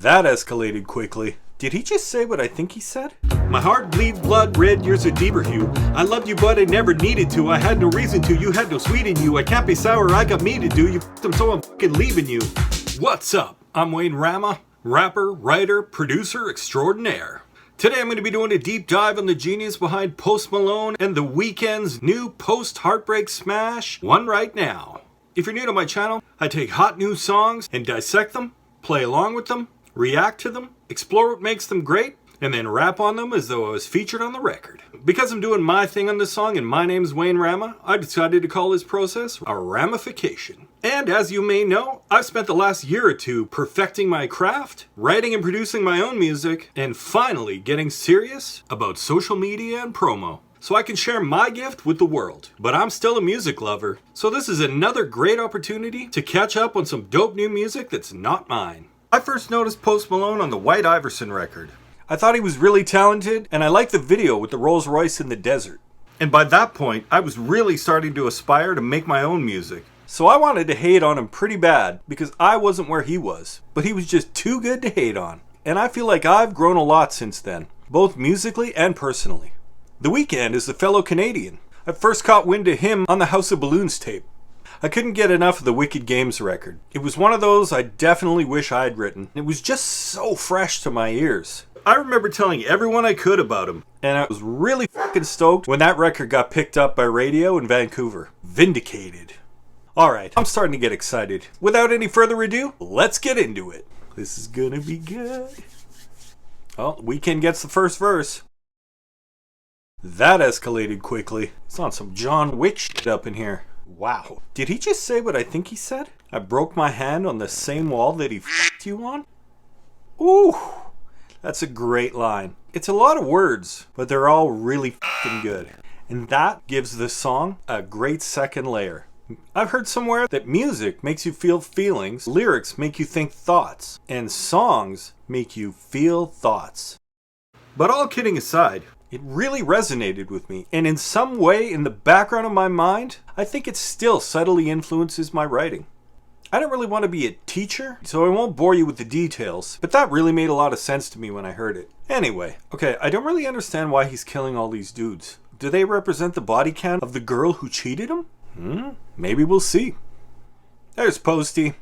That escalated quickly. Did he just say what I think he said? My heart bleeds blood red, yours a deeper hue. I loved you but I never needed to. I had no reason to, you had no sweet in you. I can't be sour, I got me to do. You f***ed him so I'm fucking leaving you. What's up? I'm Wayne Rama, rapper, writer, producer extraordinaire. Today I'm going to be doing a deep dive on the genius behind Post Malone and the Weeknd's new post-heartbreak smash, One Right Now. If you're new to my channel, I take hot new songs and dissect them, play along with them, react to them, explore what makes them great, and then rap on them as though I was featured on the record. Because I'm doing my thing on this song and my name's Wayne Rama, I decided to call this process a Ramification. And as you may know, I've spent the last year or two perfecting my craft, writing and producing my own music, and finally getting serious about social media and promo. So I can share my gift with the world. But I'm still a music lover, so this is another great opportunity to catch up on some dope new music that's not mine. I first noticed Post Malone on the White Iverson record. I thought he was really talented, and I liked the video with the Rolls Royce in the desert. And by that point, I was really starting to aspire to make my own music. So I wanted to hate on him pretty bad, because I wasn't where he was. But he was just too good to hate on. And I feel like I've grown a lot since then, both musically and personally. The Weeknd is a fellow Canadian. I first caught wind of him on the House of Balloons tape. I couldn't get enough of the Wicked Games record. It was one of those I definitely wish I had written. It was just so fresh to my ears. I remember telling everyone I could about him. And I was really fucking stoked when that record got picked up by radio in Vancouver. Vindicated. Alright, I'm starting to get excited. Without any further ado, let's get into it. This is gonna be good. Well, Weeknd gets the first verse. That escalated quickly. It's on some John Wick shit up in here. Wow. Did he just say what I think he said? I broke my hand on the same wall that he f***ed you on? Ooh. That's a great line. It's a lot of words, but they're all really f***ing good. And that gives the song a great second layer. I've heard somewhere that music makes you feel feelings, lyrics make you think thoughts, and songs make you feel thoughts. But all kidding aside, it really resonated with me, and in some way in the background of my mind, I think it still subtly influences my writing. I don't really want to be a teacher, so I won't bore you with the details, but that really made a lot of sense to me when I heard it. Anyway, okay, I don't really understand why he's killing all these dudes. Do they represent the body count of the girl who cheated him? Maybe we'll see. There's Posty.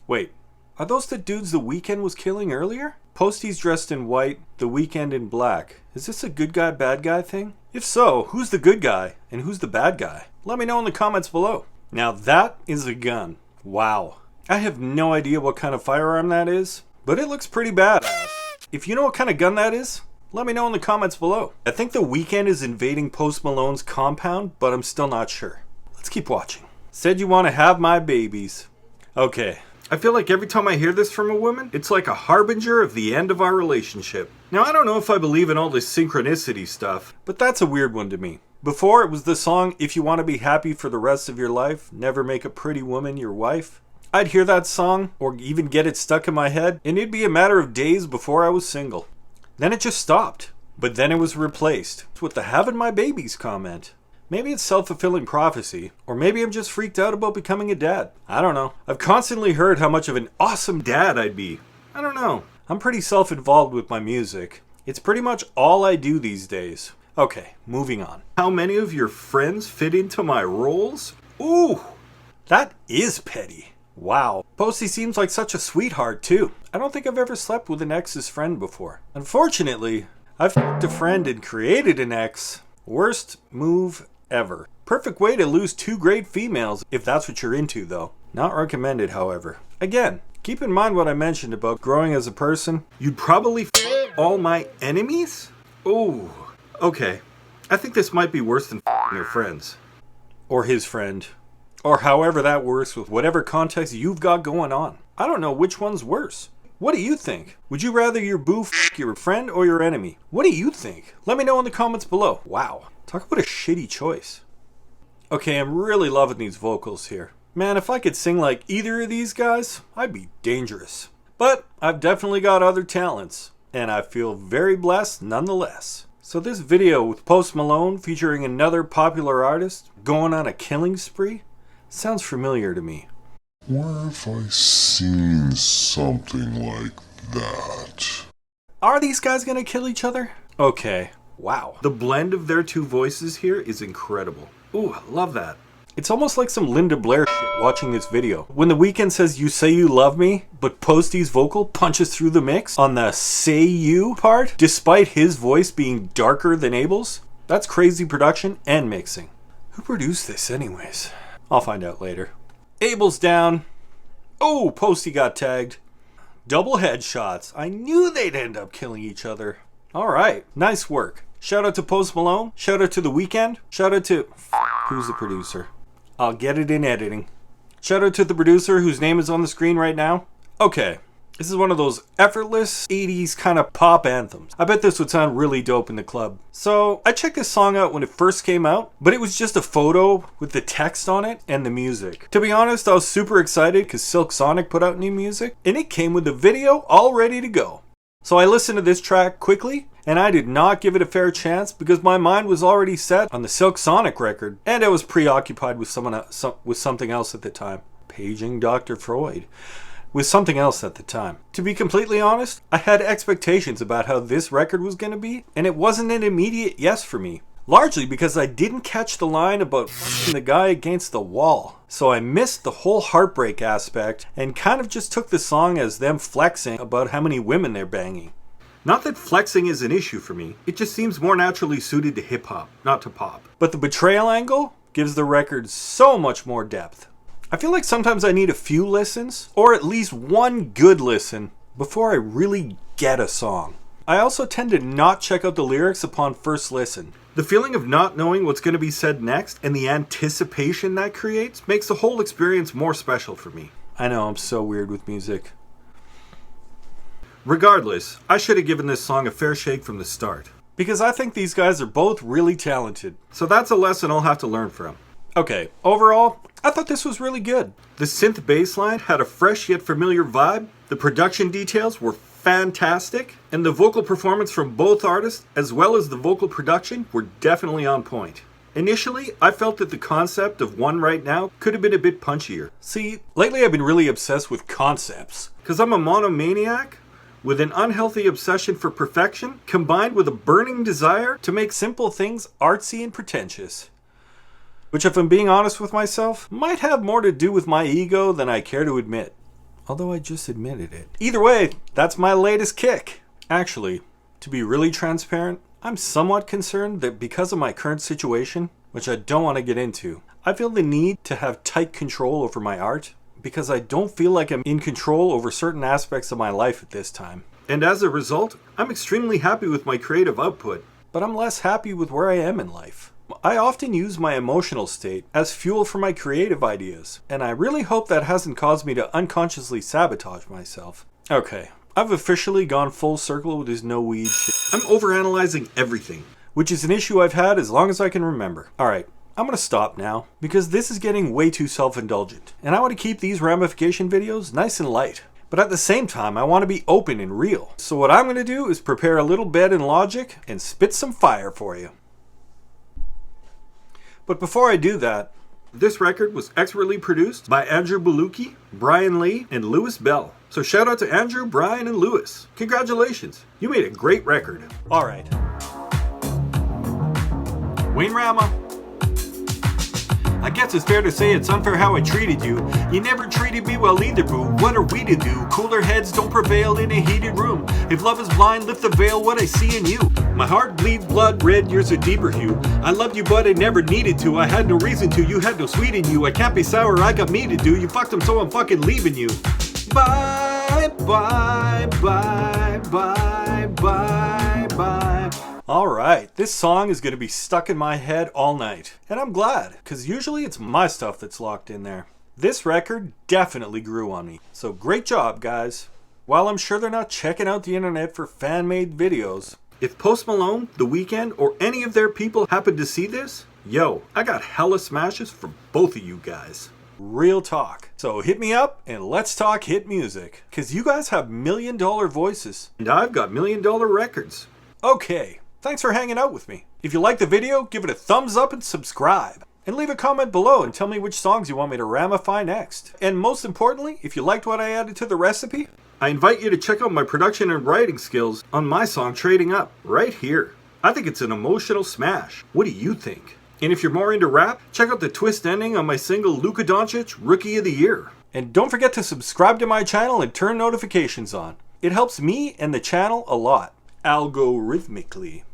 Wait, are those the dudes the Weeknd was killing earlier? Posty's dressed in white, the Weeknd in black. Is this a good guy, bad guy thing? If so, who's the good guy and who's the bad guy? Let me know in the comments below. Now that is a gun. Wow. I have no idea what kind of firearm that is, but it looks pretty badass. If you know what kind of gun that is, let me know in the comments below. I think the Weeknd is invading Post Malone's compound, but I'm still not sure. Let's keep watching. Said you want to have my babies. Okay. I feel like every time I hear this from a woman, it's like a harbinger of the end of our relationship. Now, I don't know if I believe in all this synchronicity stuff, but that's a weird one to me. Before, it was the song, If You Want to Be Happy for the Rest of Your Life, Never Make a Pretty Woman Your Wife. I'd hear that song, or even get it stuck in my head, and it'd be a matter of days before I was single. Then it just stopped. But then it was replaced with the having my babies comment. Maybe it's self-fulfilling prophecy, or maybe I'm just freaked out about becoming a dad. I don't know. I've constantly heard how much of an awesome dad I'd be. I don't know. I'm pretty self-involved with my music. It's pretty much all I do these days. Okay, moving on. How many of your friends fit into my roles? Ooh! That is petty. Wow. Posty seems like such a sweetheart too. I don't think I've ever slept with an ex's friend before. Unfortunately, I've f***ed a friend and created an ex. Worst move ever. Perfect way to lose two great females if that's what you're into though. Not recommended, however. Again, keep in mind what I mentioned about growing as a person. You'd probably f*** all my enemies? Ooh. Okay. I think this might be worse than f***ing your friends. Or his friend. Or however that works with whatever context you've got going on. I don't know which one's worse. What do you think? Would you rather your boo f*** your friend or your enemy? What do you think? Let me know in the comments below. Wow. Talk about a shitty choice. Okay, I'm really loving these vocals here. Man, if I could sing like either of these guys, I'd be dangerous. But I've definitely got other talents, and I feel very blessed nonetheless. So this video with Post Malone featuring another popular artist going on a killing spree sounds familiar to me. Where have I seen something like that. Are these guys gonna kill each other? Okay. Wow. The blend of their two voices here is incredible. Ooh, I love that. It's almost like some Linda Blair shit watching this video. When The Weeknd says "you say you love me," but Posty's vocal punches through the mix on the "say you" part, despite his voice being darker than Abel's. That's crazy production and mixing. Who produced this anyways? I'll find out later. Abel's down. Oh, Posty got tagged. Double headshots. I knew they'd end up killing each other. Alright, nice work. Shout out to Post Malone. Shout out to The Weeknd. Shout out to... Who's the producer? I'll get it in editing. Shout out to the producer whose name is on the screen right now. Okay, this is one of those effortless 80s kind of pop anthems. I bet this would sound really dope in the club. So, I checked this song out when it first came out, but it was just a photo with the text on it and the music. To be honest, I was super excited because Silk Sonic put out new music, and it came with the video all ready to go. So I listened to this track quickly, and I did not give it a fair chance because my mind was already set on the Silk Sonic record, and I was preoccupied with something else at the time. Paging Dr. Freud. With something else at the time. To be completely honest, I had expectations about how this record was going to be, and it wasn't an immediate yes for me. Largely because I didn't catch the line about f***ing the guy against the wall. So I missed the whole heartbreak aspect and kind of just took the song as them flexing about how many women they're banging. Not that flexing is an issue for me, it just seems more naturally suited to hip-hop, not to pop. But the betrayal angle gives the record so much more depth. I feel like sometimes I need a few listens, or at least one good listen, before I really get a song. I also tend to not check out the lyrics upon first listen. The feeling of not knowing what's going to be said next and the anticipation that creates makes the whole experience more special for me. I know, I'm so weird with music. Regardless, I should have given this song a fair shake from the start. Because I think these guys are both really talented. So that's a lesson I'll have to learn from. Okay, overall, I thought this was really good. The synth bass line had a fresh yet familiar vibe, the production details were fantastic, and the vocal performance from both artists, as well as the vocal production, were definitely on point. Initially, I felt that the concept of One Right Now could have been a bit punchier. See, lately I've been really obsessed with concepts. Because I'm a monomaniac with an unhealthy obsession for perfection, combined with a burning desire to make simple things artsy and pretentious. Which, if I'm being honest with myself, might have more to do with my ego than I care to admit. Although I just admitted it. Either way, that's my latest kick. Actually, to be really transparent, I'm somewhat concerned that because of my current situation, which I don't want to get into, I feel the need to have tight control over my art because I don't feel like I'm in control over certain aspects of my life at this time. And as a result, I'm extremely happy with my creative output. But I'm less happy with where I am in life. I often use my emotional state as fuel for my creative ideas, and I really hope that hasn't caused me to unconsciously sabotage myself. Okay, I've officially gone full circle with this no weed shit. I'm overanalyzing everything. Which is an issue I've had as long as I can remember. Alright, I'm gonna stop now, because this is getting way too self-indulgent, and I want to keep these Ramification videos nice and light. But at the same time, I want to be open and real. So what I'm gonna do is prepare a little bed and logic and spit some fire for you. But before I do that, this record was expertly produced by Andrew Baluki, Brian Lee, and Lewis Bell. So shout out to Andrew, Brian, and Lewis. Congratulations, you made a great record. Alright. Wayne Rama. I guess it's fair to say it's unfair how I treated you. You never treated me well either, boo. What are we to do? Cooler heads don't prevail in a heated room. If love is blind, lift the veil, what I see in you. My heart bleeds blood red, yours a deeper hue. I loved you but I never needed to. I had no reason to, you had no sweet in you. I can't be sour, I got me to do. You fucked him so I'm fucking leaving you. Bye, bye, bye, bye, bye, bye. Alright, this song is going to be stuck in my head all night. And I'm glad, because usually it's my stuff that's locked in there. This record definitely grew on me. So great job, guys. While I'm sure they're not checking out the internet for fan-made videos. If Post Malone, The Weeknd, or any of their people happen to see this, yo, I got hella smashes for both of you guys. Real talk. So hit me up and let's talk hit music. Because you guys have $1 million voices. And I've got $1 million records. Okay. Thanks for hanging out with me. If you like the video, give it a thumbs up and subscribe. And leave a comment below and tell me which songs you want me to ramify next. And most importantly, if you liked what I added to the recipe, I invite you to check out my production and writing skills on my song Trading Up, right here. I think it's an emotional smash. What do you think? And if you're more into rap, check out the twist ending on my single Luka Doncic, Rookie of the Year. And don't forget to subscribe to my channel and turn notifications on. It helps me and the channel a lot, algorithmically.